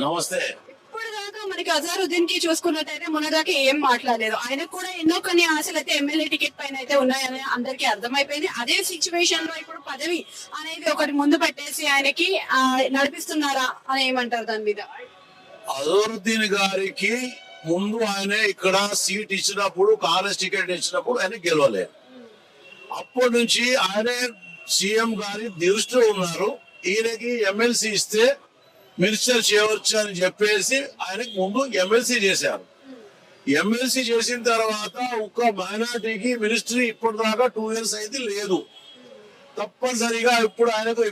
నమస్తే. ఇప్పుడు దాకా మనకి అజారుద్దీన్ కి చూసుకున్నట్టయితే మొన్నదాకా ఏం మాట్లాడలేదు. ఆయనకు కూడా ఎన్నో కొన్ని ఆశలు అయితే ఎమ్మెల్యే టికెట్ పైన అయితే ఉన్నాయని అందరికీ అర్థమైపోయింది. అదే సిచ్యువేషన్ లో ఇప్పుడు పదవి అనేది ఒకటి ముందు పెట్టేసి ఆయనకి నడిపిస్తున్నారా అని ఏమంటారు దాని మీద? అజరుద్దీన్ గారికి ముందు ఆయన ఇక్కడ సీట్ ఇచ్చినప్పుడు, కాంగ్రెస్ టికెట్ ఇచ్చినప్పుడు ఆయన గెలవలేదు. అప్పటి నుంచి ఆయనే సీఎం గారి దృష్టిలో ఉన్నారు. ఈయనకి ఎమ్మెల్సీ ఇస్తే మినిస్టర్ చేయవచ్చు అని చెప్పేసి ఆయనకి ముందు ఎమ్మెల్సీ చేశారు. ఎమ్మెల్సీ చేసిన తర్వాత ఒక్క మైనార్టీకి మినిస్ట్రీ ఇప్పటిదాకా 2 years అయితే లేదు. తప్పనిసరిగా ఇప్పుడు ఆయనకు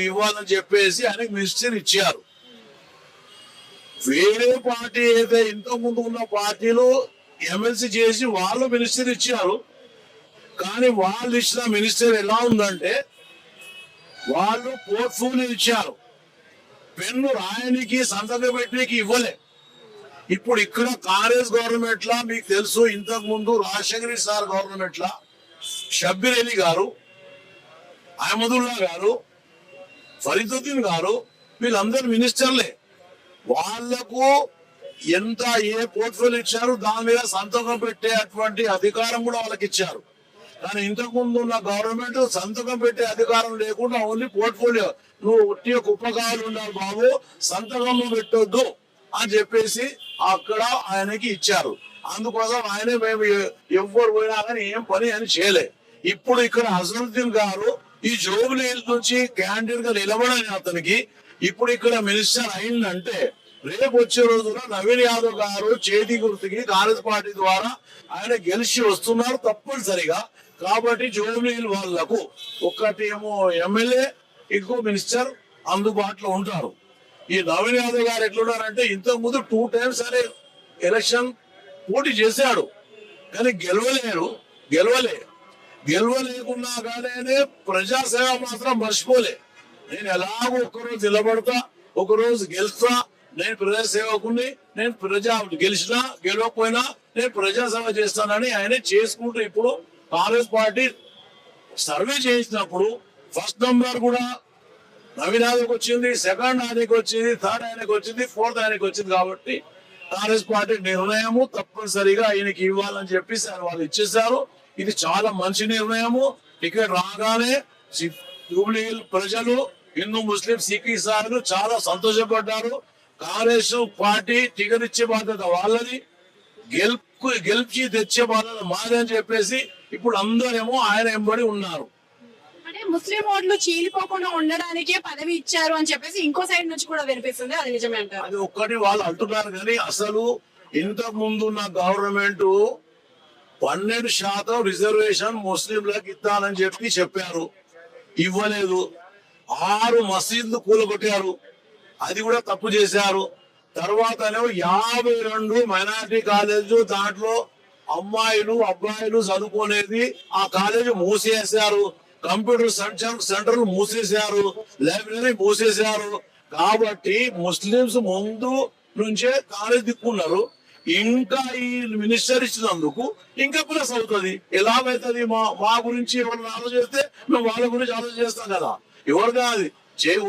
ఇవ్వాలని చెప్పేసి ఆయనకు మినిస్టర్ ఇచ్చారు. వేరే పార్టీ అయితే ఇంతకు ముందు ఉన్న పార్టీలు ఎమ్మెల్సీ చేసి వాళ్ళు మినిస్టర్ ఇచ్చారు. కానీ వాళ్ళు ఇచ్చిన మినిస్టర్ ఎలా ఉందంటే వాళ్ళు పోర్ట్ఫోలియో ఇచ్చారు, పెన్ను రాయనికి సంతకం పెట్టడానికి ఇవ్వలే. ఇప్పుడు ఇక్కడ కాంగ్రెస్ గవర్నమెంట్ లా మీకు తెలుసు, ఇంతకు ముందు రాజశేఖర సార్ గవర్నమెంట్ లా షబ్బీర్ అలీ గారు, అహ్మదుల్లా గారు, ఫరీదుద్దీన్ గారు వీళ్ళందరూ మినిస్టర్లే. వాళ్లకు ఎంత ఏ పోర్ట్ఫోలియో ఇచ్చారు దాని మీద సంతకం పెట్టేటువంటి అధికారం కూడా వాళ్ళకి ఇచ్చారు. కానీ ఇంతకు ముందు ఉన్న గవర్నమెంట్ సంతకం పెట్టే అధికారం లేకుండా ఓన్లీ పోర్ట్ఫోలియో, నువ్వు ఒట్టి కుప్పకాయలు ఉండాలి బాబు, సంతకం పెట్టొద్దు అని చెప్పేసి అక్కడ ఆయనకి ఇచ్చారు. అందుకోసం ఆయనే మేము ఎవ్వరు పోయినా కానీ ఏం పని అని చేయలే. ఇప్పుడు ఇక్కడ అజరుద్దీన్ గారు ఈ జోబుల నుంచి క్యాండిడేట్ గా నిలబడని అతనికి ఇప్పుడు ఇక్కడ మినిస్టర్ అయిందంటే రేపు వచ్చే రోజున నవీన్ యాదవ్ గారు చేతి గుర్తుకి కాంగ్రెస్ పార్టీ ద్వారా ఆయన గెలిచి వస్తున్నారు తప్పనిసరిగా. కాబట్టి జోబులీల్ వాళ్లకు ఒక్కటేమో ఎమ్మెల్యే, ఇంకో మినిస్టర్ అందుబాటులో ఉంటారు. ఈ నవీన్ యాదవ్ గారు ఎట్లున్నారంటే ఇంతకు ముందు 2 times అనే ఎలక్షన్ పోటీ చేశాడు కానీ గెలవలేకున్నా కానీ ప్రజాసేవ మాత్రం మర్చిపోలే. నేను ఎలాగో ఒకరోజు నిలబడతా, ఒకరోజు గెలుస్తా, నేను ప్రజాసేవకుని, నేను గెలిచినా గెలవకపోయినా నేను ప్రజాసేవ చేస్తానని ఆయన చేసుకుంటూ ఇప్పుడు కాంగ్రెస్ పార్టీ సర్వే చేసినప్పుడు ఫస్ట్ నంబర్ కూడా నవీన్ యాదవ్కి వచ్చింది, సెకండ్ ఆయనకి వచ్చింది, థర్డ్ ఆయనకి వచ్చింది, ఫోర్త్ ఆయనకి వచ్చింది. కాబట్టి కాంగ్రెస్ పార్టీ నిర్ణయము తప్పనిసరిగా ఆయనకి ఇవ్వాలని చెప్పేసి వాళ్ళు ఇచ్చేసారు. ఇది చాలా మంచి నిర్ణయము. టికెట్ రాగానే జూబ్లీ ప్రజలు, హిందూ ముస్లిం సిక్ ఇసార్లు చాలా సంతోషపడ్డారు. కాంగ్రెస్ పార్టీ టికెట్ ఇచ్చే బాధ్యత వాళ్ళది, గెలిచి తెచ్చే బాధ్యత మాది అని చెప్పేసి ఇప్పుడు అందరేమో ఆయన ఎంబడి ఉన్నారు. అంటే ముస్లిం ఓట్లు చీలిపోకుండా ఉండడానికే పదవి ఇచ్చారు అని చెప్పేసి ఇంకో సైడ్ నుంచి కూడా వినిపిస్తుంది. అది నిజమే అంటారు? అది ఒక్కటి వాళ్ళు అంటున్నారు కానీ అసలు ఇంతకు ముందు ఉన్న గవర్నమెంట్ 12% రిజర్వేషన్ ముస్లింలకు ఇస్తానని చెప్పారు, ఇవ్వలేదు. 6 మసీదులు కూలగొట్టారు, అది కూడా తప్పు చేశారు. తర్వాత 52 మైనారిటీ కాలేజీలు, దాంట్లో అమ్మాయిలు అబ్బాయిలు చదువుకునేది ఆ కాలేజీ మూసేశారు, కంప్యూటర్ సెంటర్లు మూసేశారు, లైబ్రరీ మూసేశారు. కాబట్టి ముస్లింస్ ముందు నుంచే కాలేజ్ దిక్కున్నారు. ఇంకా ఈ మినిస్టర్ ఇచ్చినందుకు ఇంకా ప్లస్ అవుతుంది. ఎలాగైతుంది? మా గురించి ఎవరు ఆలోచిస్తే మేము వాళ్ళ గురించి ఆలోచన చేస్తాం కదా. ఎవరు కాదు,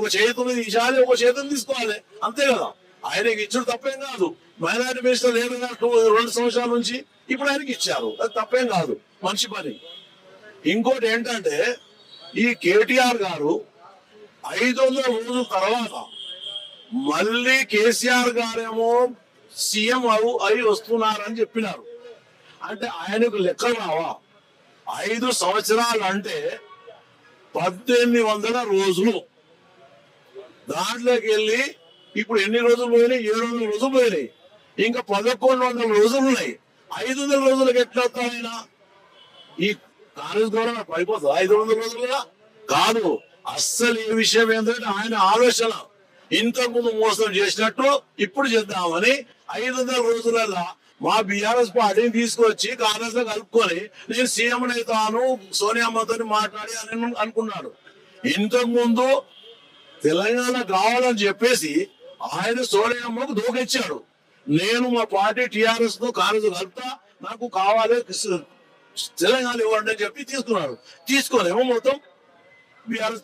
ఒక చేతులు తీసాలి, ఒక చేతులు తీసుకోవాలి, అంతే కదా. ఆయనకి ఇచ్చుడు తప్పేం కాదు. మైనారిటీ మినిస్టర్ లేదు 2 సంవత్సరాల నుంచి, ఇప్పుడు ఆయనకి ఇచ్చారు, అది తప్పేం కాదు, మంచి పని. ఇంకోటి ఏంటంటే ఈ కేటీఆర్ గారు 500 రోజుల తర్వాత మళ్ళీ కేసీఆర్ గారేమో సీఎం అయి వస్తున్నారని చెప్పినారు. అంటే ఆయనకు లెక్క రావా? 5 సంవత్సరాలు అంటే 1800 రోజులు. దాంట్లోకి వెళ్ళి ఇప్పుడు ఎన్ని రోజులు పోయినాయి? 700 రోజులు పోయినాయి. ఇంకా 1100 రోజులు ఉన్నాయి. 500 రోజులకు ఎట్లా వస్తాయన? ఈ కాంగ్రెస్ గవర్నమెంట్ అయిపోతుంది 500 రోజులుగా కాదు. అస్సలు ఈ విషయం ఏంటంటే ఆయన ఆలోచన ఇంతకు ముందు మోసం చేసినట్టు ఇప్పుడు చేద్దామని 500 రోజులలో మా బీఆర్ఎస్ పార్టీని తీసుకొచ్చి కాంగ్రెస్ లో కలుపుకొని నేను సీఎం అవుతాను సోనియామ్మతో మాట్లాడి అని అనుకున్నాడు. ఇంతకు ముందు తెలంగాణ కావాలని చెప్పేసి ఆయన సోనియామ్మకు దూకిచ్చాడు. నేను మా పార్టీ టిఆర్ఎస్ తో కాంగ్రెస్ కలుపుతా, నాకు కావాలి తెలంగాణ ఇవ్వండి అని చెప్పి తీసుకున్నాడు. తీసుకోలేమో మొత్తం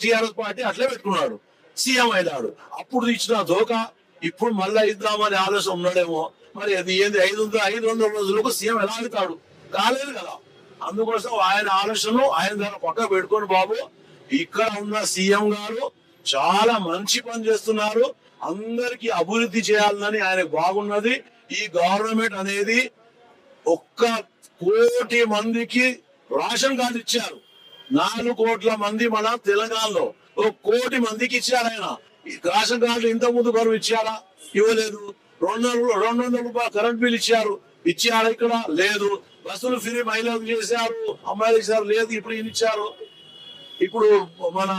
టిఆర్ఎస్ పార్టీ అట్లే పెట్టుకున్నాడు, సీఎం అయినాడు. అప్పుడు ఇచ్చిన దోకా ఇప్పుడు మళ్ళా ఇద్దామని ఆలోచన ఉన్నాడేమో. మరి అది ఏంది 500 రోజులకు సీఎం ఎలా అవుతాడు? కాలేదు కదా. అందుకోసం ఆయన ఆలోచనలు ఆయన దాన్ని పక్క పెట్టుకొని బాబు, ఇక్కడ ఉన్న సీఎం గారు చాలా మంచి పని చేస్తున్నారు, అందరికి అభివృద్ధి చేయాలని ఆయన బాగున్నది. ఈ గవర్నమెంట్ అనేది 1 కోటి మందికి రేషన్ కార్డు ఇచ్చారు. 4 కోట్ల మంది మన తెలంగాణలో 1 కోటి మందికి ఇచ్చారు ఆయన. ఈ రేషన్ కార్డు ఇంత ముందు గౌరవం ఇచ్చారా? ఇవ్వలేదు. 200 రూపాయలు కరెంట్ బిల్ ఇచ్చారా? ఇక్కడ లేదు. బస్సులు ఫ్రీ మహిళలకు చేశారు, అమ్మాయిలకు ఇచ్చారు, లేదు. ఇప్పుడు ఈయన ఇచ్చారు. ఇప్పుడు మన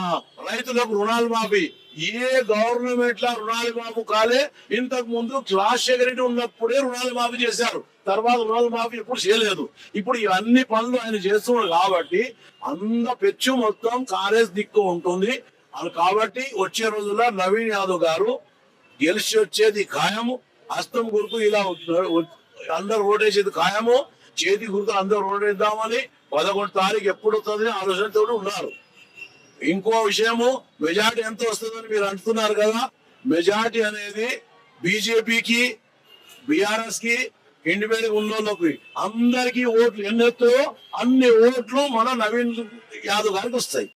రైతులకు రుణాలు మాఫీ, ఏ గవర్నమెంట్ లా రుణాలు మాఫీ కాలే. ఇంతకు ముందు రాజశేఖర రెడ్డి ఉన్నప్పుడే రుణాలు మాఫీ చేశారు, తర్వాత రుణాలు మాఫీ ఎప్పుడు చేయలేదు. ఇప్పుడు ఇవన్నీ పనులు ఆయన చేస్తున్నారు కాబట్టి పెచ్చు మొత్తం కాంగ్రెస్ దిక్కు ఉంటుంది. కాబట్టి వచ్చే రోజుల్లో నవీన్ యాదవ్ గారు గెలిచి వచ్చేది ఖాయము. హస్తం గుర్తు ఇలా అందరు ఓటేసేది ఖాయము. చేతి గుర్తు అందరు ఓటేద్దామని 11 తారీఖు ఎప్పుడు వస్తుంది ఆలోచనతో ఉన్నారు. ఇంకో విషయము, మెజార్టీ ఎంత వస్తుందని మీరు అంటున్నారు కదా. మెజార్టీ అనేది బీజేపీకి, బీఆర్ఎస్ కి, ఇండిపెండెంట్ ఉన్నోళ్ళకి అందరికీ ఓట్లు ఎన్నెత్తో అన్ని ఓట్లు మన నవీన్ యాదవ్ గారికి వస్తాయి.